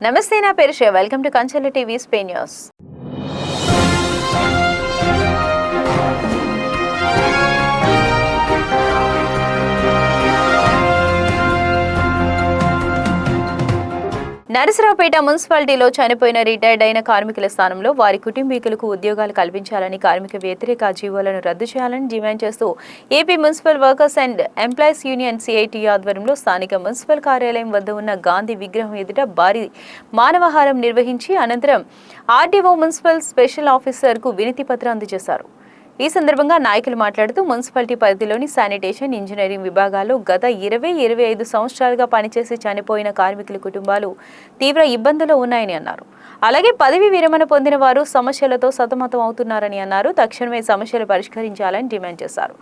నమస్తే, నా పేరు Shreya. Welcome to Kanchela TV Spain news. Narasaraopet మున్సిపాలిటీలో చనిపోయిన రిటైర్డ్ అయిన కార్మికుల స్థానంలో వారి కుటుంబీకులకు ఉద్యోగాలు కల్పించాలని, కార్మిక వ్యతిరేక జీవోలను రద్దు చేయాలని డిమాండ్ చేస్తూ AP municipal workers and employees union CIT ఆధ్వర్యంలో స్థానిక మున్సిపల్ కార్యాలయం వద్ద ఉన్న గాంధీ విగ్రహం ఎదుట భారీ మానవహారం నిర్వహించి అనంతరం ఆర్డీఓ మున్సిపల్ స్పెషల్ ఆఫీసర్కు వినతి పత్రం అందజేశారు. ఈ సందర్భంగా నాయకులు మాట్లాడుతూ మున్సిపాలిటీ పరిధిలోని శానిటేషన్, ఇంజనీరింగ్ విభాగాల్లో గత 20-25 సంవత్సరాలుగా పనిచేసి చనిపోయిన కార్మికుల కుటుంబాలు తీవ్ర ఇబ్బందుల్లో ఉన్నాయని అన్నారు. అలాగే పదవి విరమణ పొందిన వారు సమస్యలతో సతమతం అవుతున్నారని అన్నారు. తక్షణమే సమస్యలు పరిష్కరించాలని డిమాండ్ చేశారు.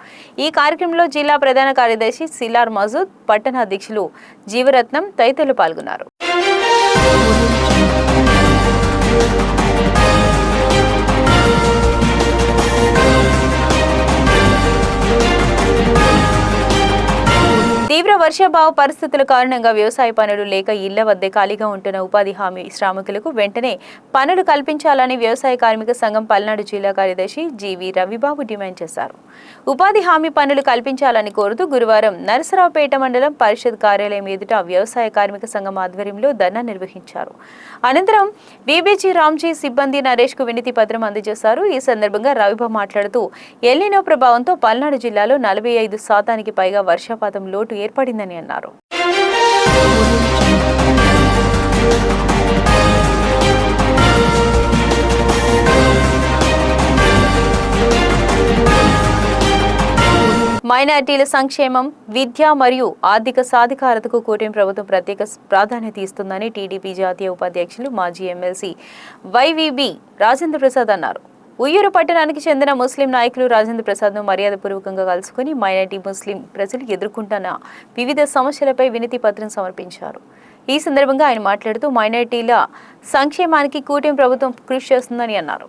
ఈ కార్యక్రమంలో జిల్లా ప్రధాన కార్యదర్శి సిలార్ మజూద్, పట్టణ అధ్యక్షులు జీవరత్నం తదితరులు పాల్గొన్నారు. తీవ్ర వర్షాభావ పరిస్థితుల కారణంగా వ్యవసాయ పనులు లేక ఇళ్ల వద్దే ఖాళీగా ఉంటున్న ఉపాధి హామీ శ్రామికులకు వెంటనే పనులు కల్పించాలని వ్యవసాయ కార్మిక సంఘం పల్నాడు జిల్లా కార్యదర్శి జీవి రవిబాబు డిమాండ్ చేశారు. ఉపాధి హామీ పనులు కల్పించాలని కోరుతూ గురువారం నరసరావుపేట మండలం పరిషత్ కార్యాలయం ఎదుట వ్యవసాయ కార్మిక సంఘం ఆధ్వర్యంలో ధర్నా నిర్వహించారు. అనంతరం విబిజి రామ్జీ సిబ్బంది నరేష్ కు వినతి పత్రం అందజేశారు. ఈ సందర్భంగా రవిబాబు మాట్లాడుతూ ఎల్నినో ప్రభావంతో పల్నాడు జిల్లాలో 45% పైగా వర్షపాతం లోటు ఏర్పడిందని అన్నారు. మైనారిటీల సంక్షేమం, విద్య మరియు ఆర్థిక సాధికారతకు కూటమి ప్రభుత్వం ప్రత్యేక ప్రాధాన్యత ఇస్తుందని టీడీపీ జాతీయ ఉపాధ్యక్షులు మాజీ ఎమ్మెల్సీ వైవీబీ రాజేంద్ర ప్రసాద్ అన్నారు. ఉయ్యూరు పట్టణానికి చెందిన ముస్లిం నాయకులు రాజేంద్ర ప్రసాద్ను మర్యాదపూర్వకంగా కలుసుకుని మైనారిటీ ముస్లిం ప్రజలు ఎదుర్కొంటున్న వివిధ సమస్యలపై వినతి పత్రం సమర్పించారు. ఈ సందర్భంగా ఆయన మాట్లాడుతూ మైనారిటీల సంక్షేమానికి కూటమి ప్రభుత్వం కృషి చేస్తుందని అన్నారు.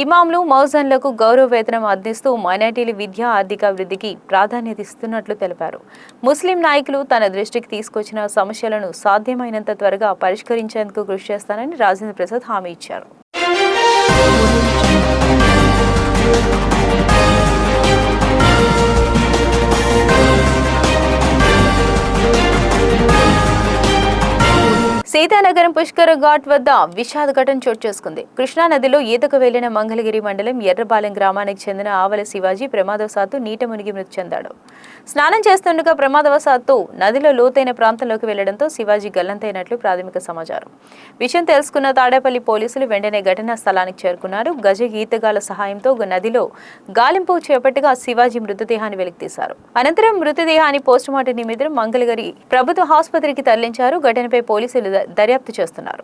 ఇమాంలు, మౌజన్లకు గౌరవ వేతనం అందిస్తూ మైనారిటీల విద్య, ఆర్థిక అభివృద్ధికి ప్రాధాన్యత ఇస్తున్నట్లు తెలిపారు. ముస్లిం నాయకులు తన దృష్టికి తీసుకొచ్చిన సమస్యలను సాధ్యమైనంత త్వరగా పరిష్కరించేందుకు కృషి చేస్తానని రాజేంద్ర ప్రసాద్ హామీ ఇచ్చారు. సీతానగరం పుష్కర ఘాట్ వద్ద విషాద ఘటన చోటు చేసుకుంది. కృష్ణా నదిలో ఈతకు వెళ్లిన మంగళగిరి మండలం ఎర్రపాలెం గ్రామానికి చెందిన ఆవల శివాజీ ప్రమాదవశాత్తు నీట మునిగి మృతి చెందాడు. స్నానం చేస్తుండగా ప్రమాదవశాత్తు నదిలో లోతైన ప్రాంతంలోకి వెళ్లడంతో శివాజీ గల్లంతైనట్లు ప్రాథమిక సమాచారం. విషయం తెలుసుకున్న తాడేపల్లి పోలీసులు వెంటనే ఘటనా స్థలానికి చేరుకున్నారు. గజ ఈతగాల సహాయంతో నదిలో గాలింపు చేపట్టగా శివాజీ మృతదేహాన్ని వెలికితీశారు. అనంతరం మృతదేహాన్ని పోస్టుమార్టం నిమిత్తం మంగళగిరి ప్రభుత్వ ఆసుపత్రికి తరలించారు. ఘటనపై పోలీసులు దర్యాప్తు చేస్తున్నారు.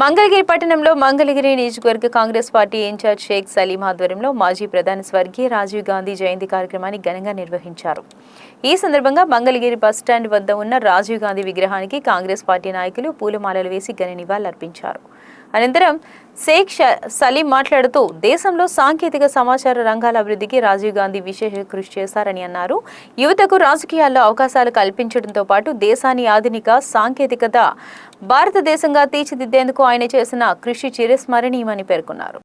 మంగళగిరి పట్టణంలో మంగళగిరి నియోజకవర్గ కాంగ్రెస్ పార్టీ ఇన్ఛార్జ్ షేక్ సలీం ఆధ్వర్యంలో మాజీ ప్రధాని స్వర్గీయ రాజీవ్ గాంధీ జయంతి కార్యక్రమాన్ని ఘనంగా నిర్వహించారు. ఈ సందర్భంగా మంగళగిరి బస్టాండ్ వద్ద ఉన్న రాజీవ్ గాంధీ విగ్రహానికి కాంగ్రెస్ పార్టీ నాయకులు పూలమాలలు వేసి ఘన నివాళులర్పించారు. అనంతరం షేక్ సలీం మాట్లాడుతూ దేశంలో సాంకేతిక సమాచార రంగాల అభివృద్ధికి రాజీవ్ గాంధీ విశేష కృషి చేశారని అన్నారు. యువతకు రాజకీయాల్లో అవకాశాలు కల్పించడంతో పాటు దేశాన్ని ఆధునిక సాంకేతికత భారతదేశంగా తీర్చిదిద్దేందుకు ఆయన చేసిన కృషి చిరస్మరణీయమని పేర్కొన్నారు.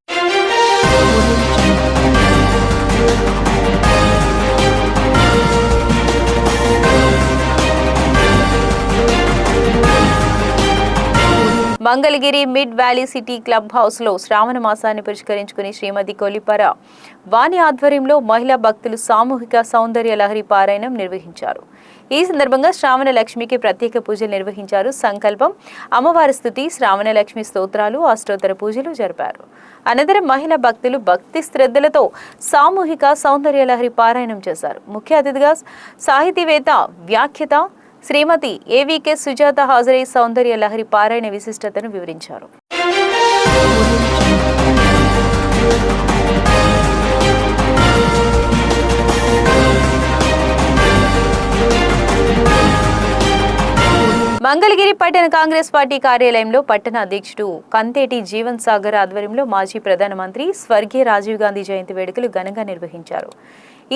Mangalagiri mid valley city club house లో శ్రావణ మాసాన్ని పురస్కరించుకుని శ్రీమతి కొలిపర వాణి ఆధ్వర్యంలో మహిళా భక్తులు సామూహిక సౌందర్య లహరి పారాయణం నిర్వహించారు. ఈ సందర్భంగా శ్రావణ లక్ష్మికి ప్రత్యేక పూజలు నిర్వహించారు. సంకల్పం, అమ్మవారి స్తుతి, శ్రావణ లక్ష్మి స్తోత్రాలు, అష్టోత్తర పూజలు జరిపారు. అనంతరం మహిళా భక్తులు భక్తి శ్రద్ధలతో సామూహిక సౌందర్య లహరి పారాయణం చేశారు. ముఖ్య అతిథిగా సాహితీవేత్త, వ్యాఖ్యాత శ్రీమతి ఏవికే సుజాత హాజరై సౌందర్య లహరి పారాయణ విశిష్టతను వివరించారు. మంగళ మంగళగిరి పట్టణ కాంగ్రెస్ పార్టీ కార్యాలయంలో పట్టణ అధ్యక్షుడు కంతేటి జీవన్ సాగర్ ఆధ్వర్యంలో మాజీ ప్రధానమంత్రి స్వర్గీయ రాజీవ్ గాంధీ జయంతి వేడుకలు ఘనంగా నిర్వహించారు.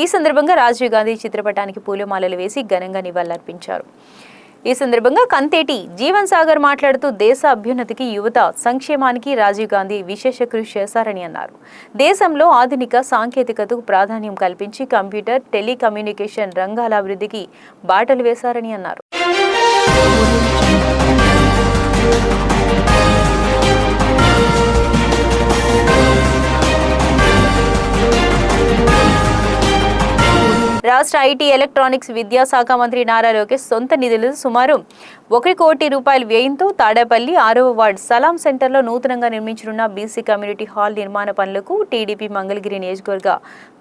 ఈ సందర్భంగా రాజీవ్ గాంధీ చిత్రపటానికి పూలమాలలు వేసి ఘనంగా నివాళులర్పించారు. ఈ సందర్భంగా కంతేటి జీవన్ సాగర్ మాట్లాడుతూ దేశ అభ్యున్నతికి, యువత సంక్షేమానికి రాజీవ్ గాంధీ విశేష కృషి చేశారని అన్నారు. దేశంలో ఆధునిక సాంకేతికతకు ప్రాధాన్యం కల్పించి కంప్యూటర్, టెలికమ్యూనికేషన్ రంగాల అభివృద్ధికి బాటలు వేశారని అన్నారు. రాష్ట్ర ఐటీ ఎలక్ట్రానిక్స్ విద్యాశాఖ మంత్రి నారా లోకేష్ సొంత నిధులు సుమారు 1 కోటి రూపాయల వ్యయంతో తాడేపల్లి 6వ వార్డు సలాం సెంటర్లో నూతనంగా నిర్మించనున్న బీసీ కమ్యూనిటీ హాల్ నిర్మాణ పనులకు టీడీపీ మంగళగిరి నియోజకవర్గ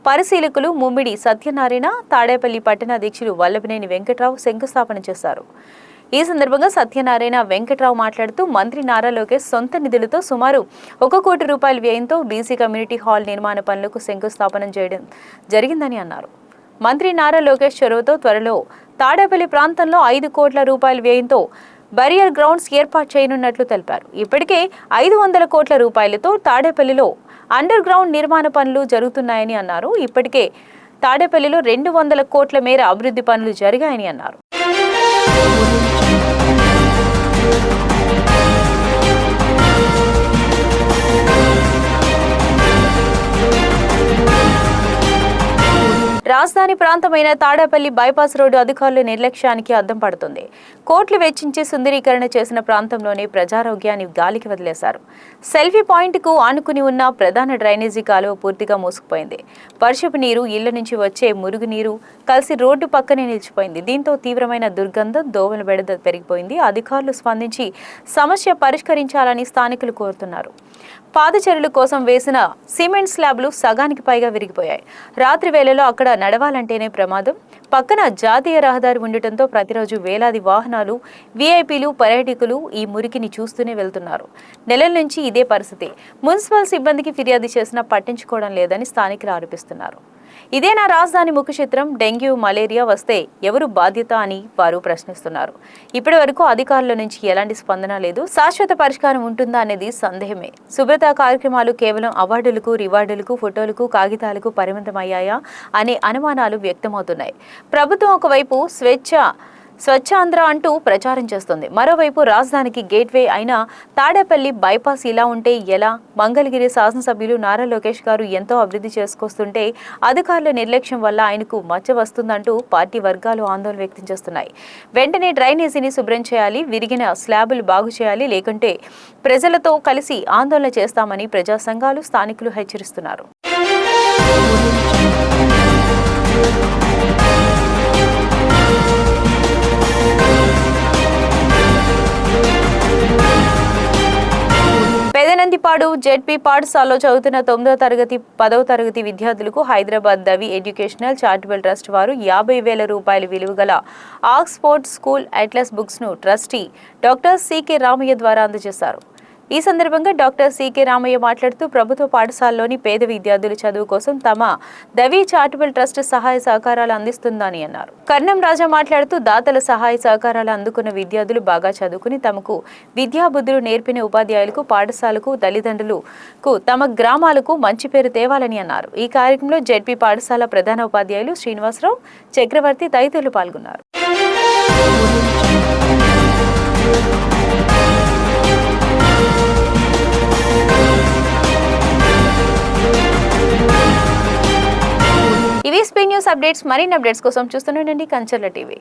పరిశీలకులు ముమ్మిడి సత్యనారాయణ, తాడేపల్లి పట్టణ అధ్యక్షులు వల్లభనేని వెంకట్రావు శంకుస్థాపన చేశారు. ఈ సందర్భంగా సత్యనారాయణ, వెంకట్రావు మాట్లాడుతూ మంత్రి నారా లోకేష్ సొంత నిధులతో సుమారు 1 కోటి రూపాయల వ్యయంతో బీసీ కమ్యూనిటీ హాల్ నిర్మాణ పనులకు శంకుస్థాపన చేయడం జరిగిందని అన్నారు. మంత్రి నారా లోకేష్ చొరవతో త్వరలో తాడేపల్లి ప్రాంతంలో 5 కోట్ల రూపాయల వ్యయంతో బరియర్ గ్రౌండ్స్ ఏర్పాటు చేయనున్నట్లు తెలిపారు. ఇప్పటికే 500 కోట్ల రూపాయలతో తాడేపల్లిలో అండర్ గ్రౌండ్ నిర్మాణ పనులు జరుగుతున్నాయని అన్నారు. ఇప్పటికే తాడేపల్లిలో 200 కోట్ల మేర అభివృద్ధి పనులు జరిగాయని అన్నారు. రాజధాని ప్రాంతమైన తాడేపల్లి బైపాస్ రోడ్డు అధికారుల నిర్లక్ష్యానికి అద్దం పడుతుంది. కోట్లు వెచ్చించి సుందరీకరణ చేసిన ప్రాంతంలోనే ప్రజారోగ్యాన్ని గాలికి వదిలేశారు. సెల్ఫీ పాయింట్ కు ఆనుకుని ఉన్న ప్రధాన డ్రైనేజీ కాలువ పూర్తిగా మూసుకుపోయింది. వర్షపు నీరు, ఇళ్ల నుంచి వచ్చే మురుగునీరు కలిసి రోడ్డు పక్కనే నిలిచిపోయింది. దీంతో తీవ్రమైన దుర్గంధం, దోమల బెడద పెరిగిపోయింది. అధికారులు స్పందించి సమస్య పరిష్కరించాలని స్థానికులు కోరుతున్నారు. పాదచారుల కోసం వేసిన సిమెంట్ స్లాబ్లు సగానికి పైగా విరిగిపోయాయి. రాత్రి వేళలో అక్కడ నడవాలంటేనే ప్రమాదం. పక్కన జాతీయ రహదారి ఉండటంతో ప్రతిరోజు వేలాది వాహనాలు, వీఐపీలు, పర్యాటకులు ఈ మురికిని చూస్తూనే వెళ్తున్నారు. నెలల నుంచి ఇదే పరిస్థితి. మున్సిపల్ సిబ్బందికి ఫిర్యాదు చేసినా పట్టించుకోవడం లేదని స్థానికులు ఆరోపిస్తున్నారు. ఇదేనా రాజధాని ముఖ చిత్రం? డెంగ్యూ, మలేరియా వస్తే ఎవరు బాధ్యత అని వారు ప్రశ్నిస్తున్నారు. ఇప్పటి వరకు అధికారుల నుంచి ఎలాంటి స్పందన లేదు. శాశ్వత పరిష్కారం ఉంటుందా అనేది సందేహమే. శుభ్రత కార్యక్రమాలు కేవలం అవార్డులకు, రివార్డులకు, ఫోటోలకు, కాగితాలకు పరిమితమయ్యాయా అనే అనుమానాలు వ్యక్తమవుతున్నాయి. ప్రభుత్వం ఒకవైపు స్వచ్ఛాంధ్ర అంటూ ప్రచారం చేస్తుంది. మరోవైపు రాజధానికి గేట్వే అయిన తాడేపల్లి బైపాస్ ఇలా ఉంటే ఎలా? మంగళగిరి శాసనసభ్యులు నారా లోకేష్ గారు ఎంతో అభివృద్ధి చేసుకొస్తుంటే అధికారుల నిర్లక్ష్యం వల్ల ఆయనకు మచ్చ వస్తుందంటూ పార్టీ వర్గాలు ఆందోళన వ్యక్తం చేస్తున్నాయి. వెంటనే డ్రైనేజీని శుభ్రం చేయాలి, విరిగిన స్లాబులు బాగు చేయాలి, లేకుంటే ప్రజలతో కలిసి ఆందోళన చేస్తామని ప్రజా సంఘాలు, స్థానికులు హెచ్చరిస్తున్నారు. పెదనందిపాడు జెడ్పీ పాఠశాలలో చదువుతున్న 9వ తరగతి, 10వ తరగతి విద్యార్థులకు హైదరాబాద్ దవి ఎడ్యుకేషనల్ చారిటబుల్ ట్రస్ట్ వారు 50,000 రూపాయల విలువ గల ఆక్స్ఫోర్డ్ స్కూల్ అట్లస్ బుక్స్ ను ట్రస్టీ డాక్టర్ సికే రామయ్య ద్వారా అందజేశారు. ఈ సందర్భంగా డాక్టర్ సికే రామయ్య మాట్లాడుతూ ప్రభుత్వ పాఠశాలలోని పేద విద్యార్థుల చదువు కోసం తమ దవి చారిటబుల్ ట్రస్ట్ సహాయ సహకారాలు అందిస్తుందని అన్నారు. కర్ణం రాజా మాట్లాడుతూ దాతల సహాయ సహకారాలు అందుకున్న విద్యార్థులు బాగా చదువుకుని తమకు విద్యాబుద్ధులు నేర్పిన ఉపాధ్యాయులకు, పాఠశాలకు, తల్లిదండ్రులకు, తమ గ్రామాలకు మంచి పేరు తేవాలని అన్నారు. ఈ కార్యక్రమంలో జెడ్పీ పాఠశాల ప్రధాన ఉపాధ్యాయులు శ్రీనివాసరావు, చక్రవర్తి తదితరులు పాల్గొన్నారు. ఇవి స్పీ న్యూస్ అప్డేట్స్. మరిన్ని అప్డేట్స్ కోసం చూస్తూనే ఉండండి కంచర్ల టీవీ.